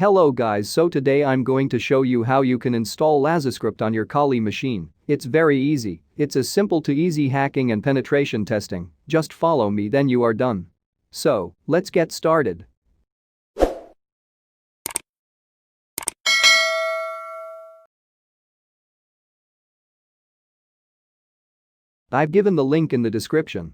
Hello guys, so today I'm going to show you how you can install Lazyscript on your Kali machine. It's very easy, it's a simple to easy hacking and penetration testing, just follow me then you are done. So, let's get started. I've given the link in the description.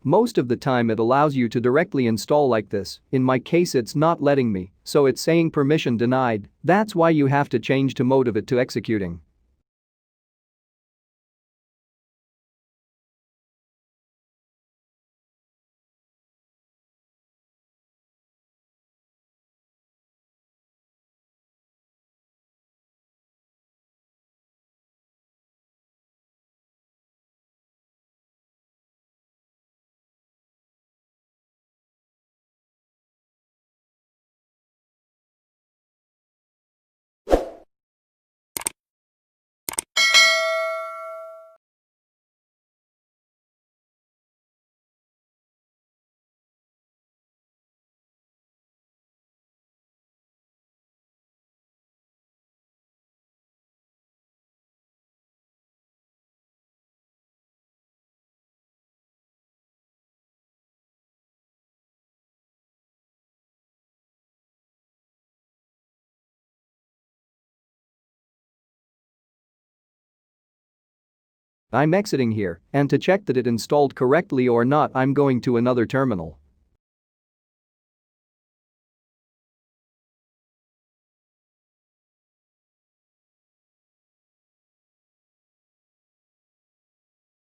Most of the time it allows you to directly install like this. In my case it's not letting me, so it's saying permission denied. That's why you have to change to mode of it to executing. I'm exiting here, and to check that it installed correctly or not I'm going to another terminal.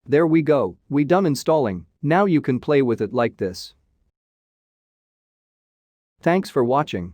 There we go, we done installing, now you can play with it like this. Thanks for watching.